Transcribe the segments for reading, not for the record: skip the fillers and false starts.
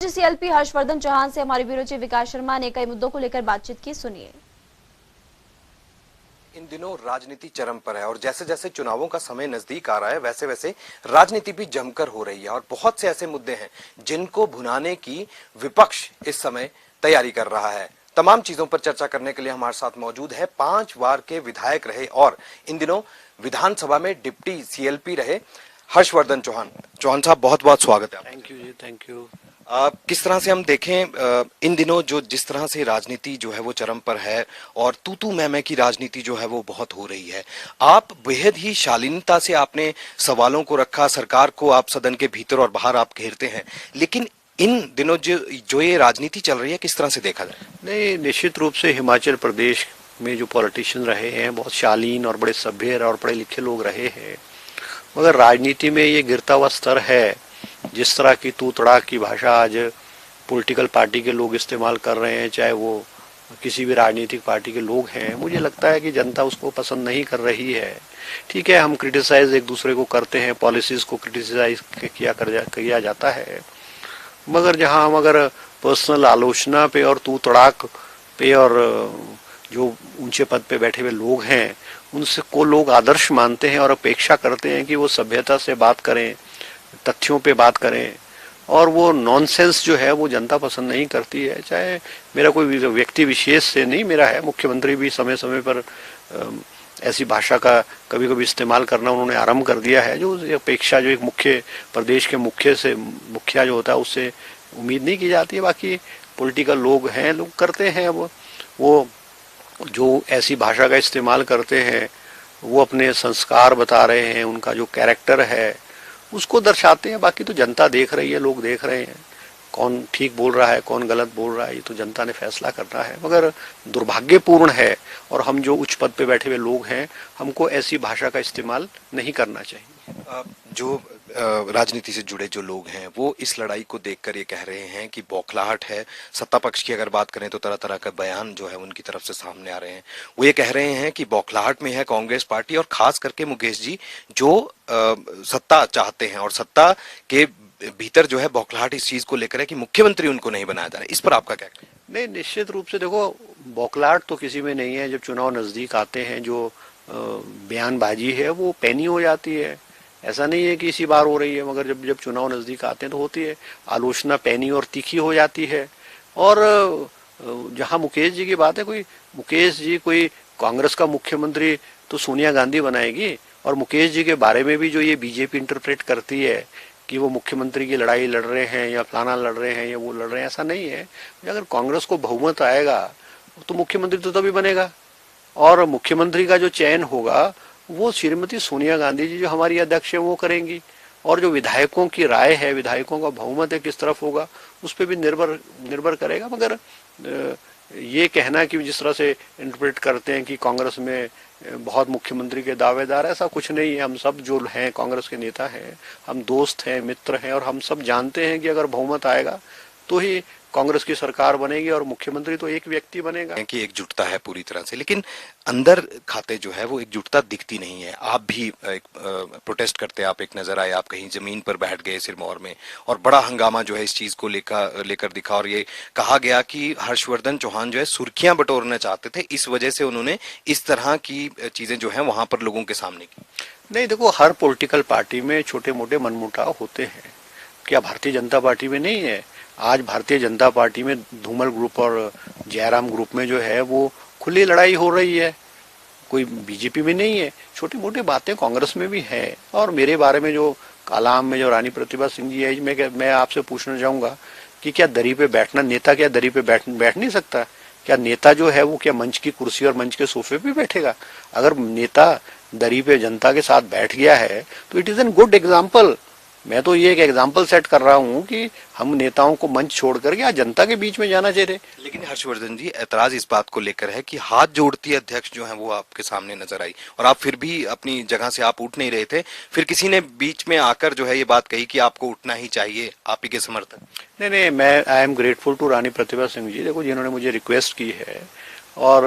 CLP Harshvardhan Chauhan से हमारे bureau chief विकास शर्मा ने कई मुद्दों को लेकर बातचीत की, सुनिए। इन दिनों राजनीति चरम पर है और जैसे जैसे चुनावों का समय नजदीक आ रहा है वैसे वैसे राजनीति भी जमकर हो रही है और बहुत से ऐसे मुद्दे हैं जिनको भुनाने की विपक्ष इस समय तैयारी कर रहा है। तमाम चीजों पर चर्चा करने के लिए हमारे साथ मौजूद है 5 बार के विधायक रहे और इन दिनों विधानसभा में डिप्टी सीएलपी रहे हर्षवर्धन चौहान। चौहान साहब, बहुत बहुत स्वागत है। थैंक यू जी, थैंक यू। किस तरह से हम देखें इन दिनों जो जिस तरह से राजनीति जो है वो चरम पर है और तू मैं की राजनीति जो है वो बहुत हो रही है। आप बेहद ही शालीनता से आपने सवालों को रखा, सरकार को आप सदन के भीतर और बाहर आप घेरते हैं, लेकिन इन दिनों जो ये राजनीति चल रही है किस तरह से देखा जाए? नहीं, निश्चित रूप से हिमाचल प्रदेश में जो पॉलिटिशियन रहे हैं बहुत शालीन और बड़े सभ्य और पढ़े लिखे लोग रहे हैं, मगर राजनीति में ये गिरता हुआ स्तर है। जिस तरह की तू तड़ाक की भाषा आज पॉलिटिकल पार्टी के लोग इस्तेमाल कर रहे हैं, चाहे वो किसी भी राजनीतिक पार्टी के लोग हैं, मुझे लगता है कि जनता उसको पसंद नहीं कर रही है। ठीक है, हम क्रिटिसाइज एक दूसरे को करते हैं, पॉलिसीज को क्रिटिसाइज किया जाता है, मगर जहां हम अगर पर्सनल आलोचना पे और तू तड़ाक पे और जो ऊंचे पद पे बैठे हुए लोग हैं उनसे को लोग आदर्श मानते हैं और अपेक्षा करते हैं कि वो सभ्यता से बात करें, तथ्यों पे बात करें, और वो नॉनसेंस जो है वो जनता पसंद नहीं करती है। चाहे मेरा कोई व्यक्ति विशेष से नहीं, मेरा है मुख्यमंत्री भी समय समय पर ऐसी भाषा का कभी कभी इस्तेमाल करना उन्होंने आरंभ कर दिया है, जो अपेक्षा जो एक मुख्य प्रदेश के मुखिया जो होता है उससे उम्मीद नहीं की जाती है। बाकी पॉलिटिकल लोग हैं, लोग करते हैं, वो जो ऐसी भाषा का इस्तेमाल करते हैं वो अपने संस्कार बता रहे हैं, उनका जो कैरेक्टर है उसको दर्शाते हैं। बाकी तो जनता देख रही है, लोग देख रहे हैं, कौन ठीक बोल रहा है कौन गलत बोल रहा है ये तो जनता ने फैसला करना है। मगर दुर्भाग्यपूर्ण है और हम जो उच्च पद पे बैठे हुए लोग हैं हमको ऐसी भाषा का इस्तेमाल नहीं करना चाहिए। जो राजनीति से जुड़े जो लोग हैं वो इस लड़ाई को देखकर ये कह रहे हैं कि बौखलाहट है। सत्ता पक्ष की अगर बात करें तो तरह तरह का बयान जो है उनकी तरफ से सामने आ रहे हैं। वो ये कह रहे हैं कि बौखलाहट में है कांग्रेस पार्टी और खास करके मुकेश जी जो सत्ता चाहते हैं और सत्ता के भीतर जो है बौखलाहट इस चीज को लेकर है कि मुख्यमंत्री उनको नहीं बनाया जा रहा है। इस पर आपका क्या कहना है? नहीं, निश्चित रूप से देखो, बौखलाहट तो किसी में नहीं है। जब चुनाव नजदीक आते हैं जो बयानबाजी है वो पैनी हो जाती है। ऐसा नहीं है कि इसी बार हो रही है, मगर जब जब चुनाव नजदीक आते हैं तो होती है। आलोचना पैनी और तीखी हो जाती है। और जहां मुकेश जी की बात है, मुकेश जी कोई कांग्रेस का मुख्यमंत्री तो सोनिया गांधी बनाएगी, और मुकेश जी के बारे में भी जो ये बीजेपी इंटरप्रेट करती है कि वो मुख्यमंत्री की लड़ाई लड़ रहे हैं या फलाना लड़ रहे हैं या वो लड़ रहे हैं, ऐसा नहीं है। अगर कांग्रेस को बहुमत आएगा तो मुख्यमंत्री तो तभी बनेगा, और मुख्यमंत्री का जो चयन होगा वो श्रीमती सोनिया गांधी जी जो हमारी अध्यक्ष है वो करेंगी, और जो विधायकों की राय है, विधायकों का बहुमत है किस तरफ होगा उस पर भी निर्भर करेगा। मगर ये कहना कि जिस तरह से इंटरप्रेट करते हैं कि कांग्रेस में बहुत मुख्यमंत्री के दावेदार, ऐसा कुछ नहीं है। हम सब जो हैं कांग्रेस के नेता हैं, हम दोस्त हैं, मित्र हैं, और हम सब जानते हैं कि अगर बहुमत आएगा तो ही कांग्रेस की सरकार बनेगी और मुख्यमंत्री तो एक व्यक्ति बनेगा। कि एकजुटता है पूरी तरह से, लेकिन अंदर खाते जो है वो एकजुटता दिखती नहीं है। आप भी एक प्रोटेस्ट करते आप एक नजर आए, आप कहीं जमीन पर बैठ गए सिरमौर में, और बड़ा हंगामा जो है इस चीज को लेकर दिखा, और ये कहा गया कि हर्षवर्धन चौहान जो है सुर्खियां बटोरना चाहते थे, इस वजह से उन्होंने इस तरह की चीजें जो है वहां पर लोगों के सामने की। नहीं, देखो, हर पॉलिटिकल पार्टी में छोटे मोटे मनमुटाव होते हैं। क्या भारतीय जनता पार्टी में नहीं है? आज भारतीय जनता पार्टी में धूमल ग्रुप और जयराम ग्रुप में जो है वो खुली लड़ाई हो रही है, कोई बीजेपी में नहीं है। छोटी मोटी बातें कांग्रेस में भी है। और मेरे बारे में जो कालाम में जो रानी प्रतिभा सिंह जी है, मैं आपसे पूछना चाहूंगा कि क्या दरी पे बैठना, नेता क्या दरी पे बैठ नहीं सकता? क्या नेता जो है वो क्या मंच की कुर्सी और मंच के सोफे पे बैठेगा? अगर नेता दरी पे जनता के साथ बैठ गया है तो it is an good example. मैं तो ये एक एग्जाम्पल सेट कर रहा हूँ कि हम नेताओं को मंच छोड़ करके आज जनता के बीच में जाना चाहिए। लेकिन हर्षवर्धन जी, ऐतराज इस बात को लेकर है कि हाथ जोड़ती अध्यक्ष जो है वो आपके सामने नजर आई और आप फिर भी अपनी जगह से आप उठ नहीं रहे थे। फिर किसी ने बीच में आकर जो है ये बात कही कि आपको उठना ही चाहिए, आप ही के समर्थक। नहीं, मैं आई एम ग्रेटफुल टू रानी प्रतिभा सिंह जी, देखो, जिन्होंने मुझे रिक्वेस्ट की है, और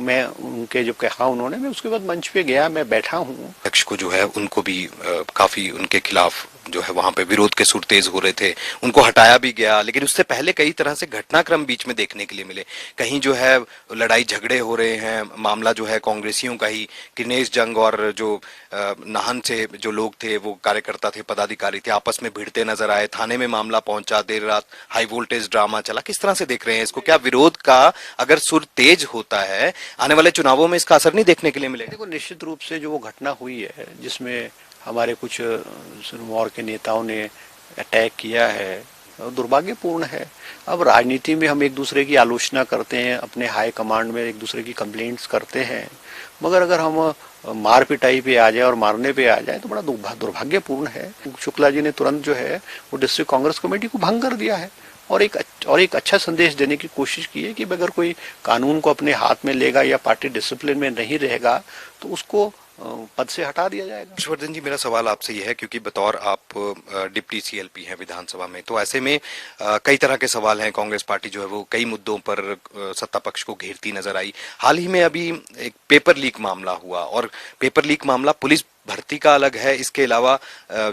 मैं उनके जब कहा उन्होंने, मैं उसके बाद मंच पे गया, मैं बैठा हूँ। अध्यक्ष को जो है उनको भी काफी उनके खिलाफ जो है वहां पे विरोध के सुर तेज हो रहे थे, उनको हटाया भी गया, लेकिन उससे पहले कई तरह से घटनाक्रम बीच में देखने के लिए मिले। कहीं जो है लड़ाई झगड़े हो रहे हैं, मामला जो है कांग्रेसियों का ही, किनेश जंग और जो नाहन से जो लोग थे, वो कार्यकर्ता थे, पदाधिकारी थे, आपस में भिड़ते नजर आए, थाने में मामला पहुंचा, देर रात हाई वोल्टेज ड्रामा चला। किस तरह से देख रहे हैं इसको? क्या विरोध का अगर सुर तेज होता है, आने वाले चुनावों में इसका असर नहीं देखने के लिए मिलेगा? देखो, निश्चित रूप से जो वो घटना हुई है जिसमें हमारे कुछ सिरमौर के नेताओं ने अटैक किया है, दुर्भाग्यपूर्ण है। अब राजनीति में हम एक दूसरे की आलोचना करते हैं, अपने हाई कमांड में एक दूसरे की कंप्लेंट्स करते हैं, मगर अगर हम मार पिटाई पे आ जाए और मारने पे आ जाए तो बड़ा दुर्भाग्यपूर्ण है। शुक्ला जी ने तुरंत जो है वो डिस्ट्रिक्ट कांग्रेस कमेटी को भंग कर दिया है और एक अच्छा संदेश देने की कोशिश की है कि अगर कोई कानून को अपने हाथ में लेगा या पार्टी डिसिप्लिन में नहीं रहेगा तो उसको पद से हटा दिया जाएगा। हर्षवर्धन जी, मेरा सवाल आपसे यह है, क्योंकि बतौर आप डिप्टी सीएलपी हैं विधानसभा में, तो ऐसे में कई तरह के सवाल हैं। कांग्रेस पार्टी जो है वो कई मुद्दों पर सत्ता पक्ष को घेरती नजर आई। हाल ही में अभी एक पेपर लीक मामला हुआ, और पेपर लीक मामला पुलिस भर्ती का अलग है, इसके अलावा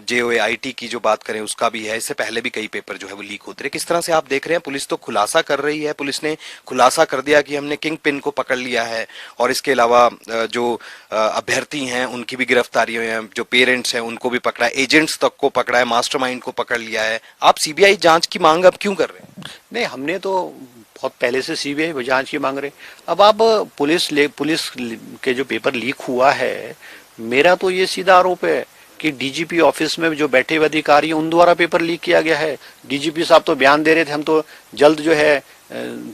JOAIT की जो बात करें उसका भी है। इससे पहले भी कई पेपर जो है वो लीक होते रहे। किस तरह से आप देख रहे हैं? पुलिस तो खुलासा कर रही है, पुलिस ने खुलासा कर दिया कि हमने किंग पिन को पकड़ लिया है, और इसके अलावा जो अभ्यर्थी हैं उनकी भी गिरफ्तारी हुई है, जो पेरेंट्स हैं उनको भी पकड़ा है, एजेंट्स तक को पकड़ा है, मास्टरमाइंड को पकड़ लिया है। आप CBI जांच की मांग अब क्यों कर रहे हैं? नहीं, हमने तो बहुत पहले से CBI जांच की मांग रहे। अब आप पुलिस के जो पेपर लीक हुआ है, मेरा तो ये सीधा आरोप है कि DGP ऑफिस में जो बैठे हुए अधिकारी हैं उन द्वारा पेपर लीक किया गया है। DGP साहब तो बयान दे रहे थे हम तो जल्द जो है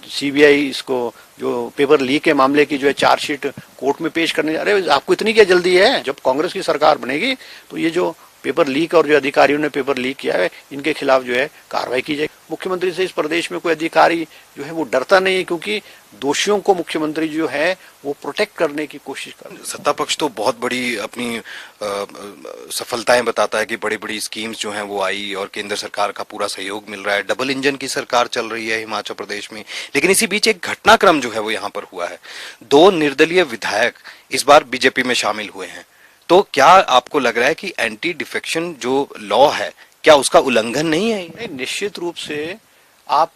CBI इसको जो पेपर लीक के मामले की जो है चार्जशीट कोर्ट में पेश करने। अरे आपको इतनी क्या जल्दी है? जब कांग्रेस की सरकार बनेगी तो ये जो पेपर लीक और जो अधिकारियों ने पेपर लीक किया है इनके खिलाफ जो है कार्रवाई की जाएगी। मुख्यमंत्री से इस प्रदेश में कोई अधिकारी जो है वो डरता नहीं है, क्योंकि दोषियों को मुख्यमंत्री जो है वो प्रोटेक्ट करने की कोशिश कर रहे हैं। सत्ता पक्ष तो बहुत बड़ी अपनी सफलताएं बताता है कि बड़ी बड़ी स्कीम्स जो हैं वो आई और केंद्र सरकार का पूरा सहयोग मिल रहा है, डबल इंजन की सरकार चल रही है हिमाचल प्रदेश में। लेकिन इसी बीच एक घटनाक्रम जो है वो यहाँ पर हुआ है। 2 निर्दलीय विधायक इस बार बीजेपी में शामिल हुए हैं। तो क्या आपको लग रहा है कि एंटी डिफेक्शन जो लॉ है, क्या उसका उल्लंघन नहीं है? नहीं, निश्चित रूप से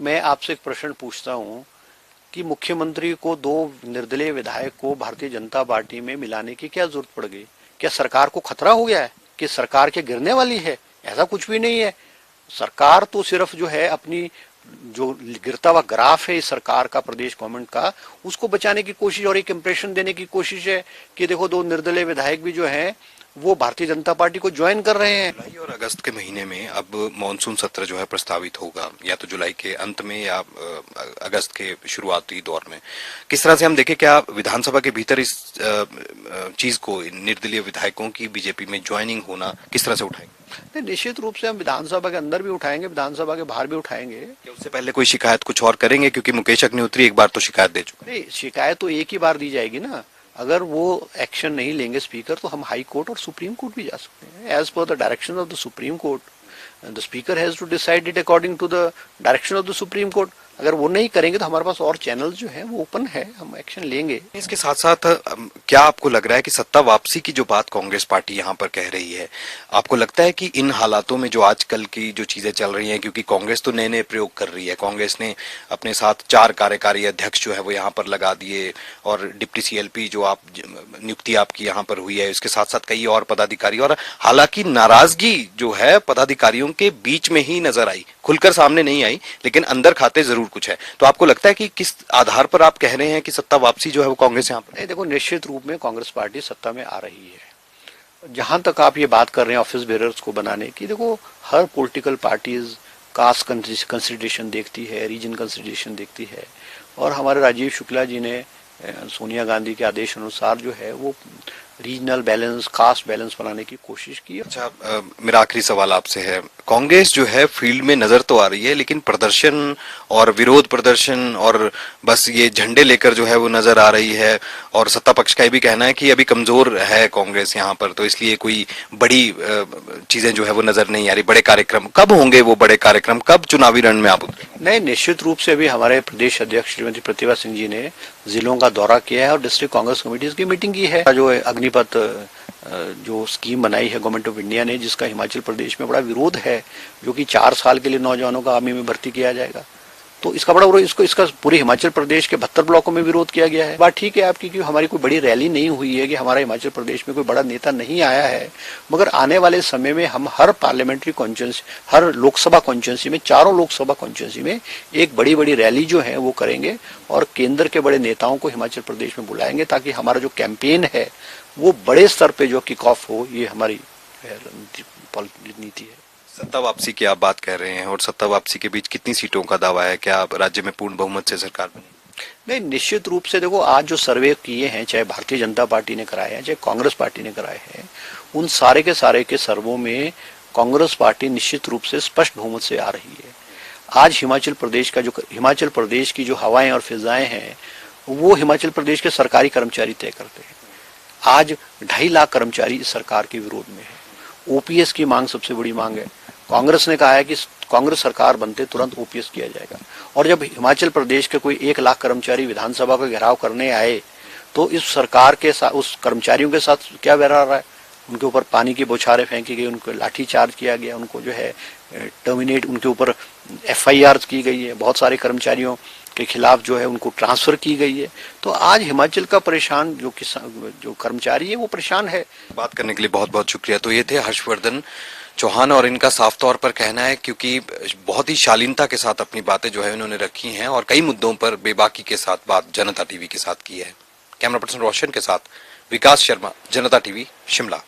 मैं आपसे एक प्रश्न पूछता हूं कि मुख्यमंत्री को 2 निर्दलीय विधायक को भारतीय जनता पार्टी में मिलाने की क्या जरूरत पड़ गई? क्या सरकार को खतरा हो गया है कि सरकार के गिरने वाली है? ऐसा कुछ भी नहीं है। सरकार तो सिर्फ जो है अपनी जो गिरता हुआ ग्राफ है इस सरकार का, प्रदेश गवर्नमेंट का, उसको बचाने की कोशिश और एक इंप्रेशन देने की कोशिश है कि देखो 2 निर्दलीय विधायक भी जो हैं वो भारतीय जनता पार्टी को ज्वाइन कर रहे हैं। जुलाई और अगस्त के महीने में अब मॉनसून सत्र जो है प्रस्तावित होगा, या तो जुलाई के अंत में या अगस्त के शुरुआती दौर में। किस तरह से हम देखें, क्या विधानसभा के भीतर इस चीज को, निर्दलीय विधायकों की बीजेपी में ज्वाइनिंग होना किस तरह से उठाएंगे? नहीं, निश्चित रूप से हम विधानसभा के अंदर भी उठाएंगे, विधानसभा के बाहर भी उठाएंगे। उससे पहले कोई शिकायत कुछ और करेंगे? क्योंकि मुकेश अग्निहोत्री एक बार तो शिकायत दे चुके। नहीं, शिकायत तो एक ही बार दी जाएगी ना। अगर वो एक्शन नहीं लेंगे स्पीकर तो हम हाई कोर्ट और सुप्रीम कोर्ट भी जा सकते हैं। As per the direction of the Supreme Court, the speaker has to decide it according to the direction of the Supreme Court. अगर वो नहीं करेंगे तो हमारे पास और चैनल जो है वो ओपन है, हम एक्शन लेंगे। इसके साथ साथ क्या आपको लग रहा है कि सत्ता वापसी की जो बात कांग्रेस पार्टी यहाँ पर कह रही है, आपको लगता है कि इन हालातों में जो आजकल की जो चीजें चल रही हैं, क्योंकि कांग्रेस तो नए नए प्रयोग कर रही है, कांग्रेस ने अपने साथ 4 कार्यकारी अध्यक्ष जो है वो यहाँ पर लगा दिए, और डिप्टी CLP जो आप नियुक्ति आपकी यहाँ पर हुई है, इसके साथ साथ कई और पदाधिकारी, और हालांकि नाराजगी जो है पदाधिकारियों के बीच में ही नजर आई, खुलकर सामने नहीं आई, लेकिन अंदर खाते जरूर कुछ है। तो आपको लगता है कि किस आधार पर आप कह रहे हैं कि सत्ता वापसी जो है वो कांग्रेस यहाँ पर? देखो, निश्चित रूप में कांग्रेस पार्टी सत्ता में आ रही है। जहां तक आप ये बात कर रहे हैं ऑफिस बेरर्स को बनाने की, देखो हर पॉलिटिकल पार्टीज कास्ट कंसिडरेशन देखती है, रीजन कंसिडरेशन देखती है, और हमारे राजीव शुक्ला जी ने सोनिया गांधी के आदेश अनुसार जो है वो रीजनल बैलेंस, कास्ट बैलेंस बनाने की कोशिश की। अच्छा, मेरा आखिरी सवाल आपसे है, कांग्रेस जो है फील्ड में नजर तो आ रही है, लेकिन प्रदर्शन और विरोध प्रदर्शन और बस ये झंडे लेकर जो है वो नजर आ रही है, और सत्ता पक्ष का ये भी कहना है कि अभी कमजोर है कांग्रेस यहाँ पर, तो इसलिए कोई बड़ी चीजें जो है वो नजर नहीं आ रही। बड़े कार्यक्रम कब होंगे? वो बड़े कार्यक्रम कब चुनावी रण में आप उतरे? नहीं, निश्चित रूप से अभी हमारे प्रदेश अध्यक्ष श्रीमती प्रतिभा सिंह जी ने जिलों का दौरा किया है और डिस्ट्रिक्ट कांग्रेस कमेटीज की मीटिंग की है। जो अग्निपथ जो स्कीम बनाई है गवर्नमेंट ऑफ इंडिया ने, जिसका हिमाचल प्रदेश में बड़ा विरोध है, जो कि 4 साल के लिए नौजवानों का आर्मी में भर्ती किया जाएगा। तो इसका बड़ा विरोध, इसका पूरे हिमाचल प्रदेश के 72 ब्लॉकों में विरोध किया गया है। बात ठीक है आपकी कि हमारी कोई बड़ी रैली नहीं हुई है, कि हमारा हिमाचल प्रदेश में कोई बड़ा नेता नहीं आया है, मगर आने वाले समय में हम हर पार्लियामेंट्री कॉन्स्टिट्यूंसी, हर लोकसभा कॉन्स्टिट्यूंसी में, चारों लोकसभा कॉन्स्टिट्यूंसी में एक बड़ी बड़ी रैली जो है वो करेंगे और केंद्र के बड़े नेताओं को हिमाचल प्रदेश में बुलाएंगे, ताकि हमारा जो कैंपेन है वो बड़े स्तर पे जो किक ऑफ हो। ये हमारी नीति है। सत्ता वापसी की आप बात कर रहे हैं, और सत्ता वापसी के बीच कितनी सीटों का दावा है? क्या राज्य में पूर्ण बहुमत से सरकार बनेगी? नहीं, निश्चित रूप से देखो, आज जो सर्वे किए हैं, चाहे भारतीय जनता पार्टी ने कराए हैं, चाहे कांग्रेस पार्टी ने कराए हैं, उन सारे के सर्वों में कांग्रेस पार्टी निश्चित रूप से स्पष्ट बहुमत से आ रही है। आज हिमाचल प्रदेश की जो हवाएं और फिजाएं हैं, वो हिमाचल प्रदेश के सरकारी कर्मचारी तय करते हैं। आज 2.5 लाख कर्मचारी इस सरकार के विरोध में है। ओपीएस की मांग सबसे बड़ी मांग है। कांग्रेस ने कहा है कि कांग्रेस सरकार बनते तुरंत ओपीएस किया जाएगा। और जब हिमाचल प्रदेश के कोई 1 लाख कर्मचारी विधानसभा का घेराव करने आए, तो इस सरकार के साथ, उस कर्मचारियों के साथ क्या व्यवहार रहा है? उनके ऊपर पानी की बौछारें फेंकी गई, उनको लाठी चार्ज किया गया, उनको जो है टर्मिनेट, उनके ऊपर FIR की गई है, बहुत सारे कर्मचारियों के खिलाफ जो है उनको ट्रांसफर की गई है। तो आज हिमाचल का परेशान जो कर्मचारी है वो परेशान है। बात करने के लिए बहुत बहुत शुक्रिया। तो ये थे हर्षवर्धन चौहान, और इनका साफ तौर पर कहना है, क्योंकि बहुत ही शालीनता के साथ अपनी बातें जो है इन्होंने रखी हैं और कई मुद्दों पर बेबाकी के साथ बात जनता टीवी के साथ की है। कैमरा पर्सन रोशन के साथ विकास शर्मा, जनता टीवी, शिमला।